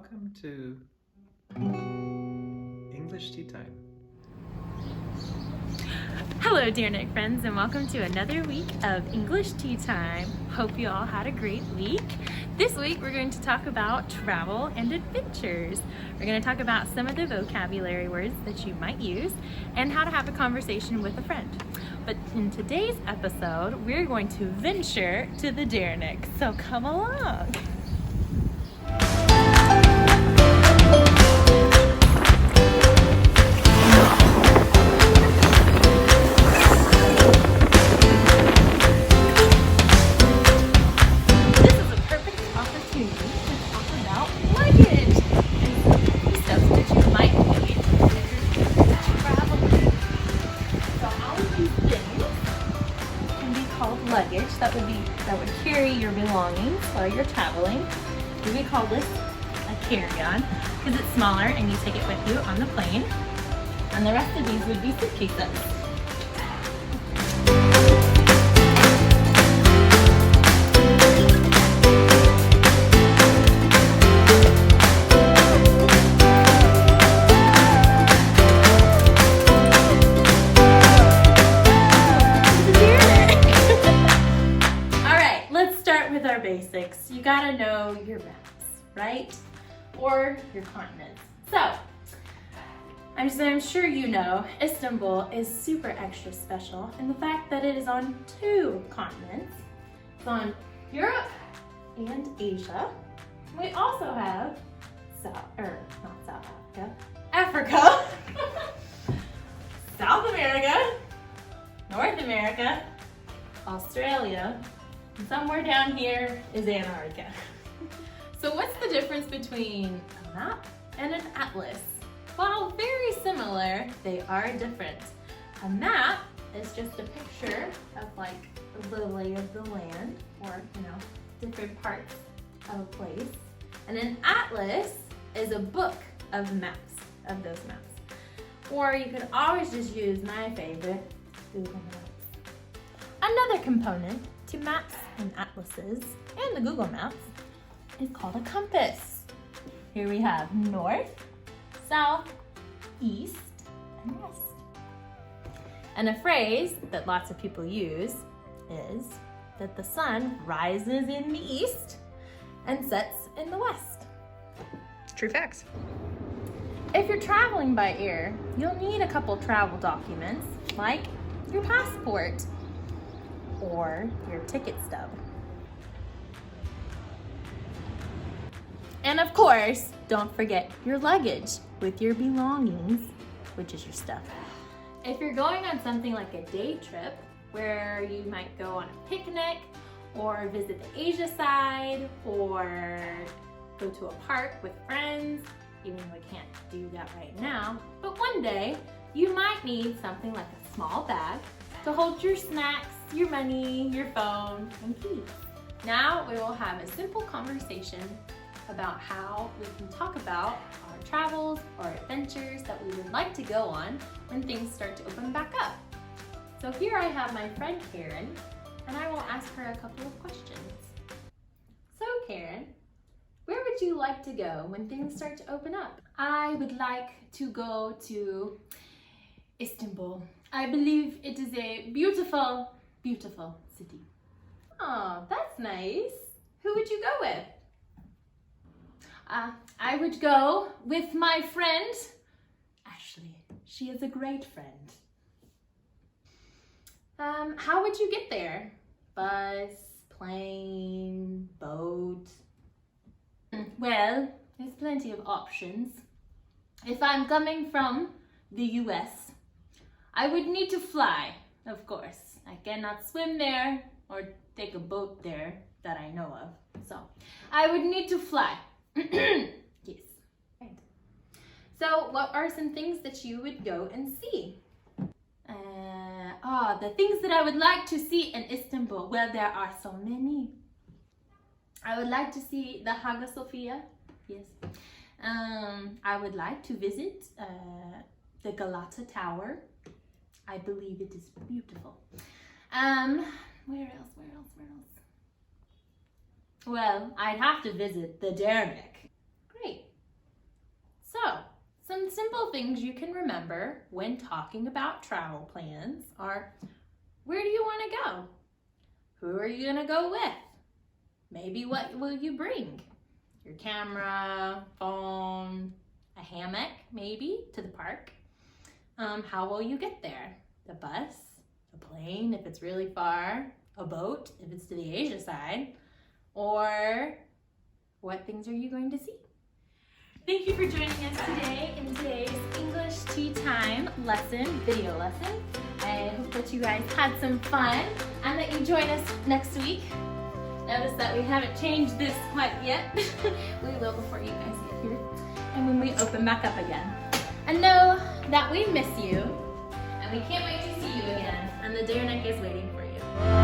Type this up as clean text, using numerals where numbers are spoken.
welcome to English Tea Time. Hello, dear Nick friends, and welcome to another week of English Tea Time. Hope you all had a great week. This week we're going to talk about travel and adventures. We're going to talk about some of the vocabulary words that you might use and how to have a conversation with a friend. But in today's episode, we're going to venture to the Derrick, so come along. Luggage that would carry your belongings while you're traveling. We call this a carry-on because it's smaller and you take it with you on the plane. And the rest of these would be suitcases. Basics. You gotta know your maps, right? Or your continents. So, I'm sure you know Istanbul is super extra special in the fact that it is on 2 continents. It's on Europe and Asia. We also have Africa, South America, North America, Australia, and somewhere down here is Antarctica. So what's the difference between a map and an atlas? Well, very similar, they are different. A map is just a picture of like the lay of the land or, different parts of a place. And an atlas is a book of maps, of those maps. Or you could always just use my favorite, Google Maps. Another component to maps and atlases and the Google Maps is called a compass. Here we have north, south, east, and west. And a phrase that lots of people use is that the sun rises in the east and sets in the west. True facts. If you're traveling by air, you'll need a couple travel documents like your passport or your ticket stub. And of course, don't forget your luggage with your belongings, which is your stuff. If you're going on something like a day trip where you might go on a picnic or visit the Asia side or go to a park with friends, even though we can't do that right now, but one day you might need something like a small bag to hold your snacks, your money, your phone, and keys. Now we will have a simple conversation about how we can talk about our travels or adventures that we would like to go on when things start to open back up. So here I have my friend Karen, and I will ask her a couple of questions. So Karen, where would you like to go when things start to open up? I would like to go to Istanbul. I believe it is a beautiful, beautiful city. Oh, that's nice. Who would you go with? I would go with my friend, Ashley. She is a great friend. How would you get there? Bus, plane, boat? Well, there's plenty of options. If I'm coming from the US, I would need to fly, of course. I cannot swim there or take a boat there that I know of. So I would need to fly. Yes. Right. So what are some things that you would go and see? The things that I would like to see in Istanbul. Well, there are so many. I would like to see the Hagia Sophia. Yes. I would like to visit the Galata Tower. I believe it is beautiful. Where else? Well, I'd have to visit the Derrick. Great. simple things you can remember when talking about travel plans are, where do you want to go? Who are you going to go with? Maybe what will you bring? Your camera, phone, a hammock maybe to the park. How will you get there? The bus, a plane if it's really far, a boat if it's to the Asia side, or what things are you going to see? Thank you for joining us today in today's English Tea Time video lesson. I hope that you guys had some fun and that you join us next week. Notice that we haven't changed this quite yet. We will before you guys get here and when we open back up again. And know that we miss you and we can't wait to see you again, and the Deer Neck is waiting for you.